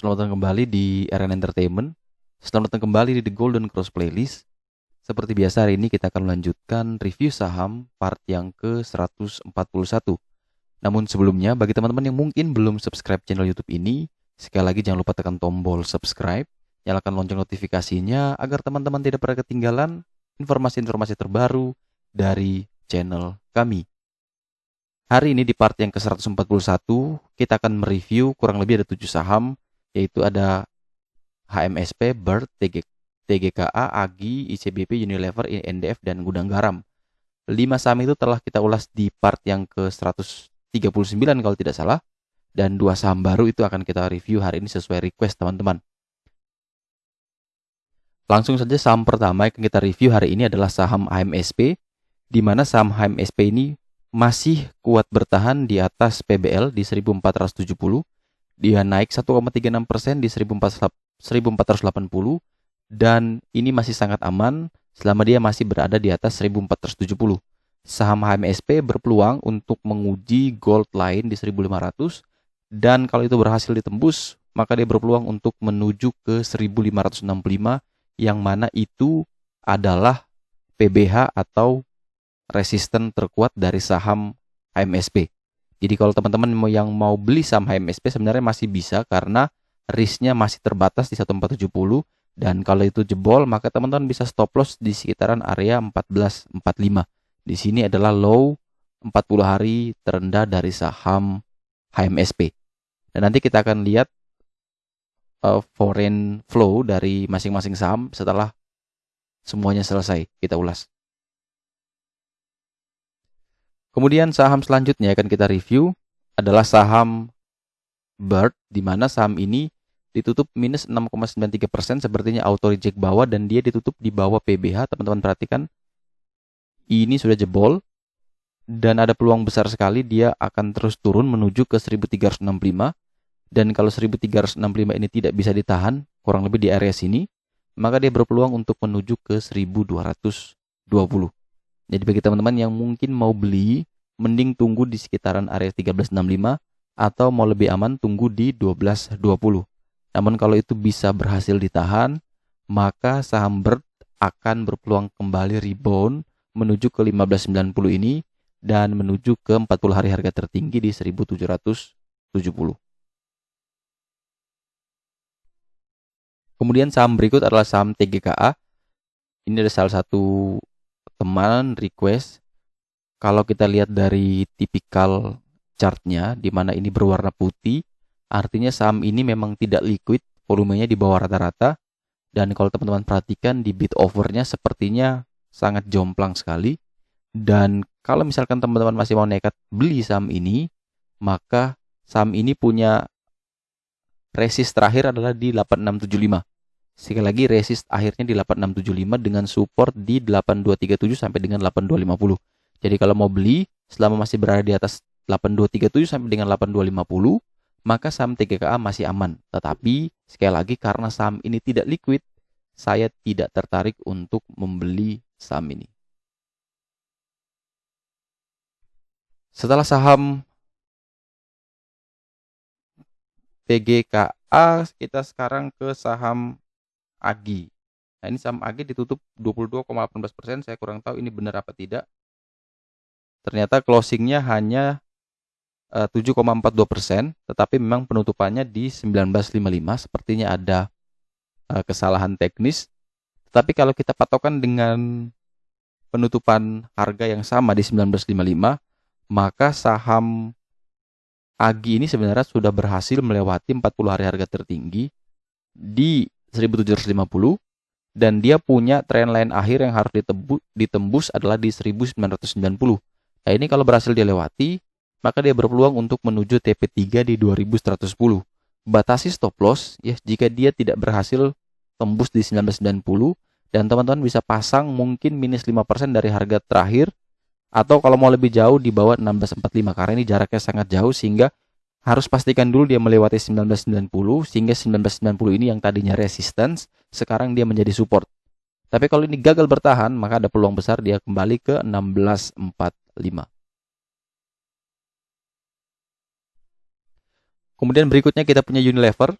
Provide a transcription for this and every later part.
Selamat datang kembali di RN Entertainment. Selamat datang kembali di The Golden Cross Playlist. Seperti biasa hari ini kita akan melanjutkan review saham part yang ke-141. Namun sebelumnya bagi teman-teman yang mungkin belum subscribe channel YouTube ini, sekali lagi jangan lupa tekan tombol subscribe, nyalakan lonceng notifikasinya agar teman-teman tidak pernah ketinggalan informasi-informasi terbaru dari channel kami. Hari ini di part yang ke-141, kita akan mereview kurang lebih ada 7 saham, yaitu ada HMSP, Bird, TGKA, AGI, ICBP, Unilever, NDF, dan Gudang Garam. 5 saham itu telah kita ulas di part yang ke-139 kalau tidak salah, dan 2 saham baru itu akan kita review hari ini sesuai request teman-teman. Langsung saja saham pertama yang kita review hari ini adalah saham HMSP, di mana saham HMSP ini masih kuat bertahan di atas PBL di 1470. Dia naik 1,36% di 1480 dan ini masih sangat aman selama dia masih berada di atas 1470. Saham HMSP berpeluang untuk menguji gold line di 1500 dan kalau itu berhasil ditembus, maka dia berpeluang untuk menuju ke 1565 yang mana itu adalah PBH atau resisten terkuat dari saham HMSP. Jadi kalau teman-teman yang mau beli saham HMSP sebenarnya masih bisa karena risknya masih terbatas di 1470 dan kalau itu jebol maka teman-teman bisa stop loss di sekitaran area 1445. Di sini adalah low 40 hari terendah dari saham HMSP. Dan nanti kita akan lihat foreign flow dari masing-masing saham setelah semuanya selesai kita ulas. Kemudian saham selanjutnya akan kita review adalah saham Bird, di mana saham ini ditutup minus 6,93%, sepertinya auto reject bawah dan dia ditutup di bawah PBH. Teman-teman perhatikan, ini sudah jebol dan ada peluang besar sekali dia akan terus turun menuju ke 1365. Dan kalau 1365 ini tidak bisa ditahan, kurang lebih di area sini, maka dia berpeluang untuk menuju ke 1220. Jadi bagi teman-teman yang mungkin mau beli, mending tunggu di sekitaran area 1365 atau mau lebih aman tunggu di 1220. Namun kalau itu bisa berhasil ditahan, maka saham Bird akan berpeluang kembali rebound menuju ke 1590 ini dan menuju ke 40 hari harga tertinggi di 1770. Kemudian saham berikut adalah saham TGKA. Ini ada salah satu teman request. Kalau kita lihat dari tipikal chartnya, di mana ini berwarna putih, artinya saham ini memang tidak liquid, volumenya di bawah rata-rata. Dan kalau teman-teman perhatikan di bid overnya sepertinya sangat jomplang sekali. Dan kalau misalkan teman-teman masih mau nekat beli saham ini, maka saham ini punya resist terakhir adalah di 8675. Sekali lagi resist akhirnya di 8675 dengan support di 8237 sampai dengan 8250. Jadi kalau mau beli selama masih berada di atas 8237 sampai dengan 8250, maka saham TGKA masih aman. Tetapi sekali lagi karena saham ini tidak liquid, saya tidak tertarik untuk membeli saham ini. Setelah saham TGKA, kita sekarang ke saham AGI. Nah, ini saham AGI ditutup 22,18%. Saya kurang tahu ini benar apa tidak. Ternyata closingnya hanya 7,42%, tetapi memang penutupannya di 1955. Sepertinya ada kesalahan teknis. Tetapi kalau kita patokan dengan penutupan harga yang sama di 1955, maka saham AGI ini sebenarnya sudah berhasil melewati 40 hari harga tertinggi di 1750 dan dia punya trendline akhir yang harus ditembus adalah di 1990. Nah, ini kalau berhasil dilewati, maka dia berpeluang untuk menuju TP3 di 2110. Batasi stop loss ya jika dia tidak berhasil tembus di 1990 dan teman-teman bisa pasang mungkin minus 5% dari harga terakhir atau kalau mau lebih jauh di bawah 1645 karena ini jaraknya sangat jauh sehingga harus pastikan dulu dia melewati 1990 sehingga 1990 ini yang tadinya resistance sekarang dia menjadi support. Tapi kalau ini gagal bertahan maka ada peluang besar dia kembali ke 1645. Kemudian berikutnya kita punya Unilever.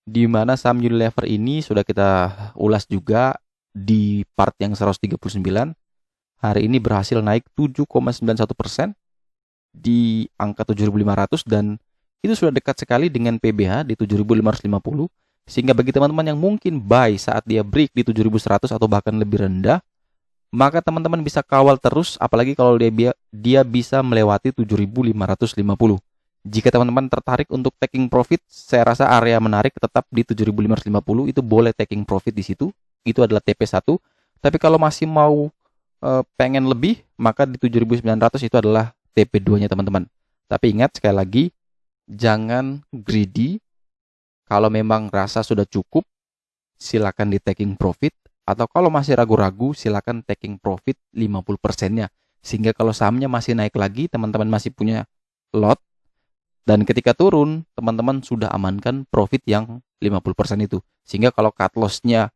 di mana saham Unilever ini sudah kita ulas juga di part yang 139. Hari ini berhasil naik 7,91% di angka 7.500 dan itu sudah dekat sekali dengan PBH di 7.550. Sehingga bagi teman-teman yang mungkin buy saat dia break di 7.100 atau bahkan lebih rendah, maka teman-teman bisa kawal terus, apalagi kalau dia bisa melewati 7.550. Jika teman-teman tertarik untuk taking profit, saya rasa area menarik tetap di 7.550, itu boleh taking profit di situ. Itu adalah TP1. Tapi kalau masih mau pengen lebih, maka di 7.900 itu adalah TP2-nya teman-teman. Tapi ingat sekali lagi, jangan greedy. Kalau memang rasa sudah cukup, silakan di taking profit. Atau kalau masih ragu-ragu, silakan taking profit 50%-nya. Sehingga kalau sahamnya masih naik lagi, teman-teman masih punya lot. Dan ketika turun, teman-teman sudah amankan profit yang 50% itu. Sehingga kalau cut loss-nya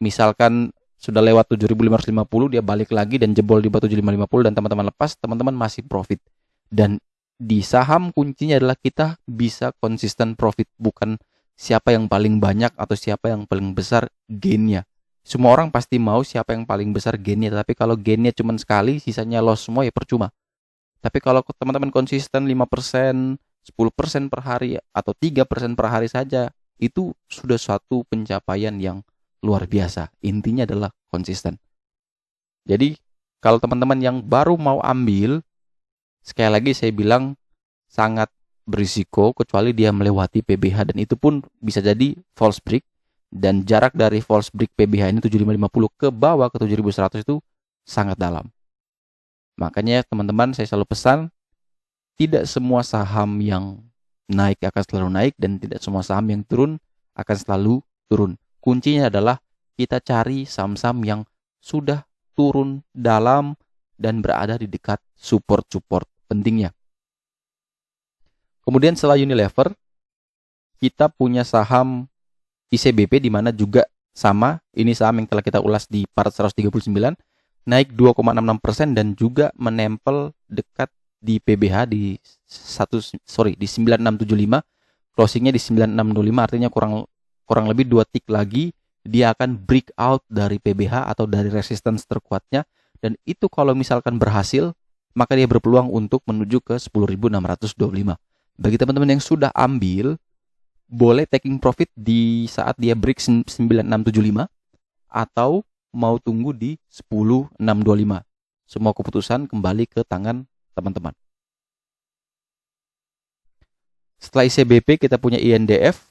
misalkan sudah lewat 7.550, dia balik lagi dan jebol di bawah 7.550 dan teman-teman lepas, teman-teman masih profit. Dan di saham kuncinya adalah kita bisa konsisten profit, bukan siapa yang paling banyak atau siapa yang paling besar gainnya. Semua orang pasti mau siapa yang paling besar gainnya, tapi kalau gainnya cuma sekali, sisanya loss semua ya percuma. Tapi kalau teman-teman konsisten 5%, 10% per hari atau 3% per hari saja, itu sudah suatu pencapaian yang luar biasa. Intinya adalah konsisten. Jadi kalau teman-teman yang baru mau ambil, sekali lagi saya bilang sangat berisiko kecuali dia melewati PBH, dan itu pun bisa jadi false break, dan jarak dari false break PBH ini 7.550 ke bawah ke 7.100 itu sangat dalam. Makanya teman-teman saya selalu pesan, tidak semua saham yang naik akan selalu naik dan tidak semua saham yang turun akan selalu turun. Kuncinya adalah kita cari saham-saham yang sudah turun dalam dan berada di dekat support-support pentingnya. Kemudian setelah Unilever, kita punya saham ICBP di mana juga sama, ini saham yang telah kita ulas di part 139, naik 2,66% dan juga menempel dekat di PBH di 9675, closingnya di 9625, artinya kurang lebih 2 tick lagi dia akan break out dari PBH atau dari resistance terkuatnya, dan itu kalau misalkan berhasil maka dia berpeluang untuk menuju ke 10.625. Bagi teman-teman yang sudah ambil, boleh taking profit di saat dia break 9675 atau mau tunggu di 10.625. Semua keputusan kembali ke tangan teman-teman. Setelah ICBP kita punya INDF,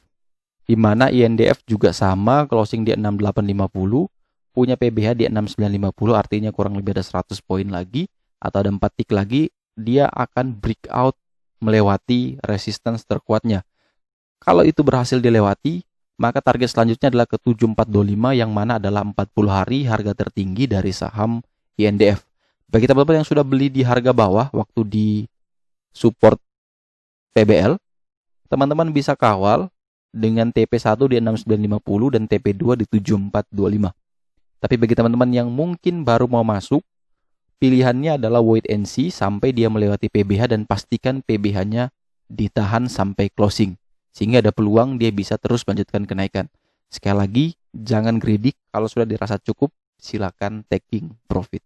di mana INDF juga sama, closing di 6850, punya PBH di 6950, artinya kurang lebih ada 100 poin lagi atau ada 4 tick lagi, dia akan breakout melewati resistance terkuatnya. Kalau itu berhasil dilewati, maka target selanjutnya adalah ke 7425 yang mana adalah 40 hari harga tertinggi dari saham INDF. Bagi teman-teman yang sudah beli di harga bawah waktu di support PBL, teman-teman bisa kawal dengan TP1 di 6950 dan TP2 di 7425. Tapi bagi teman-teman yang mungkin baru mau masuk, pilihannya adalah wait and see sampai dia melewati PBH dan pastikan PBH-nya ditahan sampai closing, sehingga ada peluang dia bisa terus melanjutkan kenaikan. Sekali lagi, jangan greedy, kalau sudah dirasa cukup, silakan taking profit.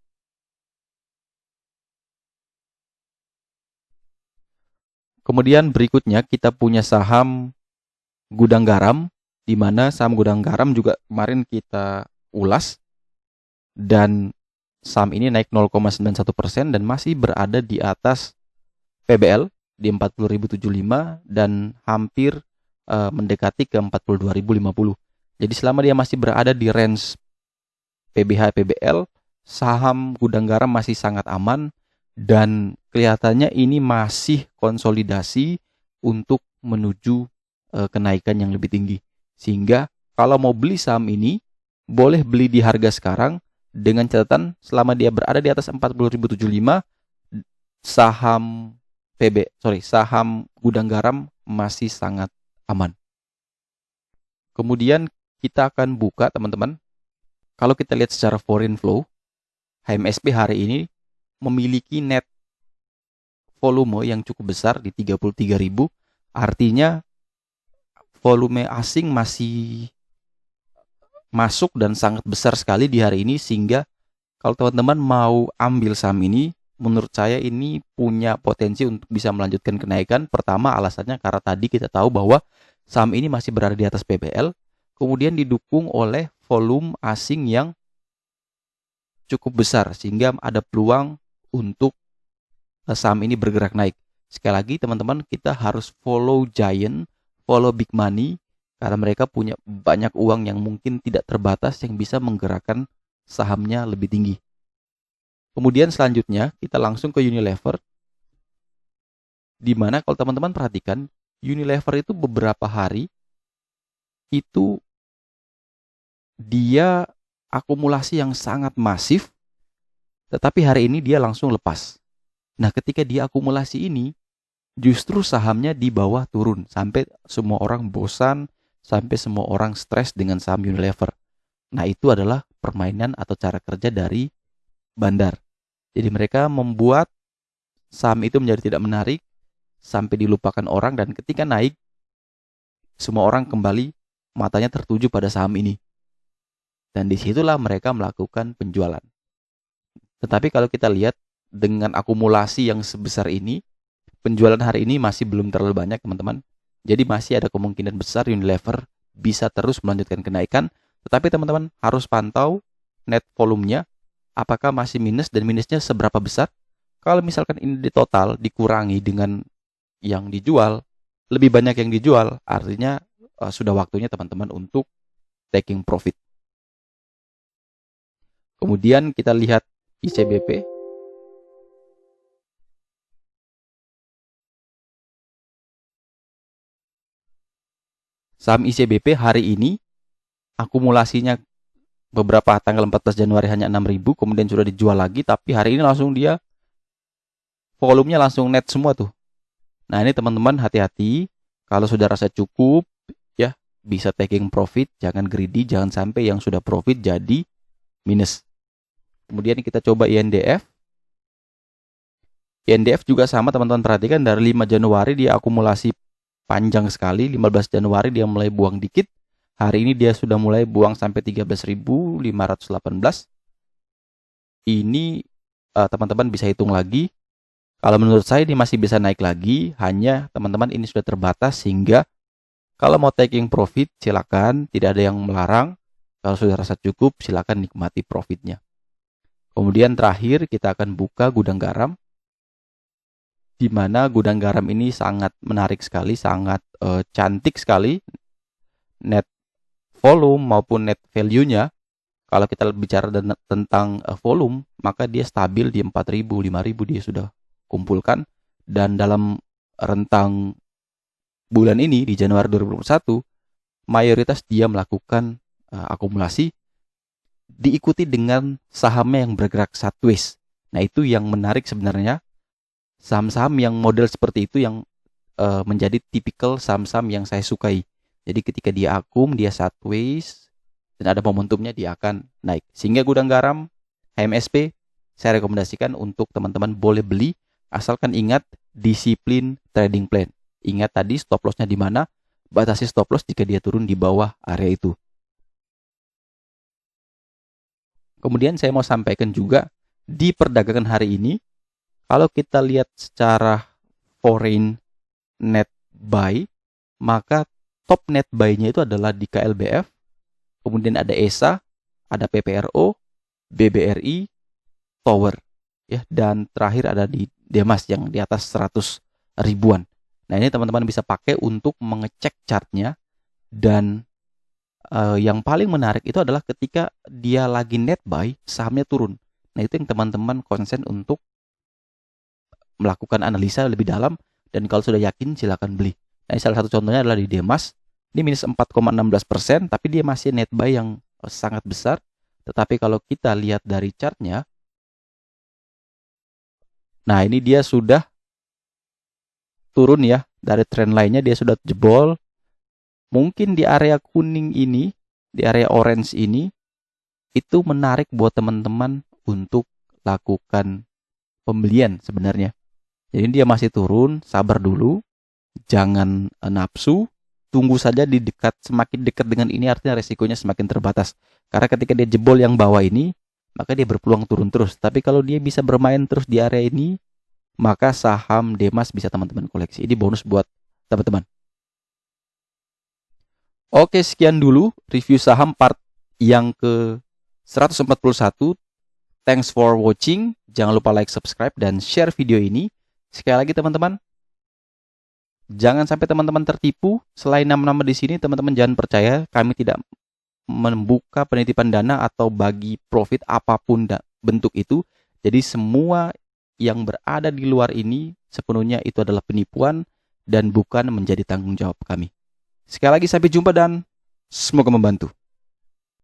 Kemudian berikutnya kita punya saham Gudang Garam, di mana saham Gudang Garam juga kemarin kita ulas, dan saham ini naik 0,91% dan masih berada di atas PBL di 40.075 dan hampir mendekati ke 42.050. Jadi selama dia masih berada di range PBH PBL, saham Gudang Garam masih sangat aman dan kelihatannya ini masih konsolidasi untuk menuju kenaikan yang lebih tinggi. Sehingga kalau mau beli saham ini, boleh beli di harga sekarang dengan catatan selama dia berada di atas 40.075, saham saham Gudang Garam masih sangat aman. Kemudian kita akan buka teman-teman. Kalau kita lihat secara foreign flow, HMSP hari ini memiliki net volume yang cukup besar di 33.000. Artinya volume asing masih masuk dan sangat besar sekali di hari ini, sehingga kalau teman-teman mau ambil saham ini, menurut saya ini punya potensi untuk bisa melanjutkan kenaikan. Pertama, alasannya karena tadi kita tahu bahwa saham ini masih berada di atas PBL, kemudian didukung oleh volume asing yang cukup besar, sehingga ada peluang untuk saham ini bergerak naik. Sekali lagi teman-teman, kita harus follow giant, follow big money, karena mereka punya banyak uang yang mungkin tidak terbatas yang bisa menggerakkan sahamnya lebih tinggi. Kemudian selanjutnya kita langsung ke Unilever, di mana kalau teman-teman perhatikan, Unilever itu beberapa hari itu dia akumulasi yang sangat masif, tetapi hari ini dia langsung lepas. Nah, ketika dia akumulasi ini, justru sahamnya di bawah turun sampai semua orang bosan, sampai semua orang stres dengan saham Unilever. Nah, itu adalah permainan atau cara kerja dari Bandar. Jadi mereka membuat saham itu menjadi tidak menarik sampai dilupakan orang, dan ketika naik, semua orang kembali matanya tertuju pada saham ini. Dan disitulah mereka melakukan penjualan. Tetapi kalau kita lihat dengan akumulasi yang sebesar ini, penjualan hari ini masih belum terlalu banyak teman-teman. Jadi masih ada kemungkinan besar Unilever bisa terus melanjutkan kenaikan. Tetapi teman-teman harus pantau net volumenya, apakah masih minus dan minusnya seberapa besar. Kalau misalkan ini di total dikurangi dengan yang dijual, lebih banyak yang dijual, artinya sudah waktunya teman-teman untuk taking profit. Kemudian kita lihat ICBP. Saham ICBP hari ini akumulasinya beberapa tanggal 14 Januari hanya 6.000, kemudian sudah dijual lagi, tapi hari ini langsung dia volumenya langsung net semua tuh. Nah, ini teman-teman hati-hati, kalau sudah rasa cukup ya bisa taking profit, jangan greedy, jangan sampai yang sudah profit jadi minus. Kemudian kita coba INDF. INDF juga sama teman-teman, perhatikan dari 5 Januari dia akumulasi panjang sekali. 15 Januari dia mulai buang dikit. Hari ini dia sudah mulai buang sampai 13.518. Ini teman-teman bisa hitung lagi. Kalau menurut saya ini masih bisa naik lagi. Hanya teman-teman ini sudah terbatas, sehingga kalau mau taking profit silakan, tidak ada yang melarang. Kalau sudah rasa cukup silakan nikmati profitnya. Kemudian terakhir kita akan buka gudang garam, di mana gudang garam ini sangat menarik sekali, sangat cantik sekali net volume maupun net value-nya. Kalau kita bicara tentang volume, maka dia stabil di 4.000, 5.000 dia sudah kumpulkan, dan dalam rentang bulan ini di Januari 2021 mayoritas dia melakukan akumulasi, diikuti dengan sahamnya yang bergerak sideways. Nah, itu yang menarik sebenarnya. Saham-saham yang model seperti itu yang menjadi tipikal saham-saham yang saya sukai. Jadi ketika dia akum, dia sideways, dan ada momentumnya, dia akan naik. Sehingga gudang garam, HMSP, saya rekomendasikan untuk teman-teman boleh beli, asalkan ingat disiplin trading plan. Ingat tadi stop loss-nya di mana, batasi stop loss jika dia turun di bawah area itu. Kemudian saya mau sampaikan juga, di perdagangan hari ini, kalau kita lihat secara foreign net buy, maka top net buy-nya itu adalah di KLBF, kemudian ada ESA, ada PPRO, BBRI, Tower, ya, dan terakhir ada di Demas yang di atas 100 ribuan. Nah, ini teman-teman bisa pakai untuk mengecek chartnya, dan yang paling menarik itu adalah ketika dia lagi net buy, sahamnya turun. Nah, itu yang teman-teman konsen untuk melakukan analisa lebih dalam, dan kalau sudah yakin silakan beli. Nah, salah satu contohnya adalah di Demas. Ini minus 4,16%, tapi dia masih net buy yang sangat besar. Tetapi kalau kita lihat dari chartnya, nah ini dia sudah turun ya, dari trend lainnya dia sudah jebol. Mungkin di area kuning ini, di area orange ini, itu menarik buat teman-teman untuk lakukan pembelian sebenarnya. Jadi dia masih turun, sabar dulu, jangan nafsu, tunggu saja di dekat, semakin dekat dengan ini artinya resikonya semakin terbatas. Karena ketika dia jebol yang bawah ini, maka dia berpeluang turun terus. Tapi kalau dia bisa bermain terus di area ini, maka saham Demas bisa teman-teman koleksi. Ini bonus buat teman-teman. Oke, sekian dulu review saham part yang ke 141. Thanks for watching. Jangan lupa like, subscribe, dan share video ini. Sekali lagi teman-teman, jangan sampai teman-teman tertipu. Selain nama-nama di sini, teman-teman jangan percaya. Kami tidak membuka penitipan dana atau bagi profit apapun bentuk itu. Jadi semua yang berada di luar ini sepenuhnya itu adalah penipuan dan bukan menjadi tanggung jawab kami. Sekali lagi sampai jumpa dan semoga membantu.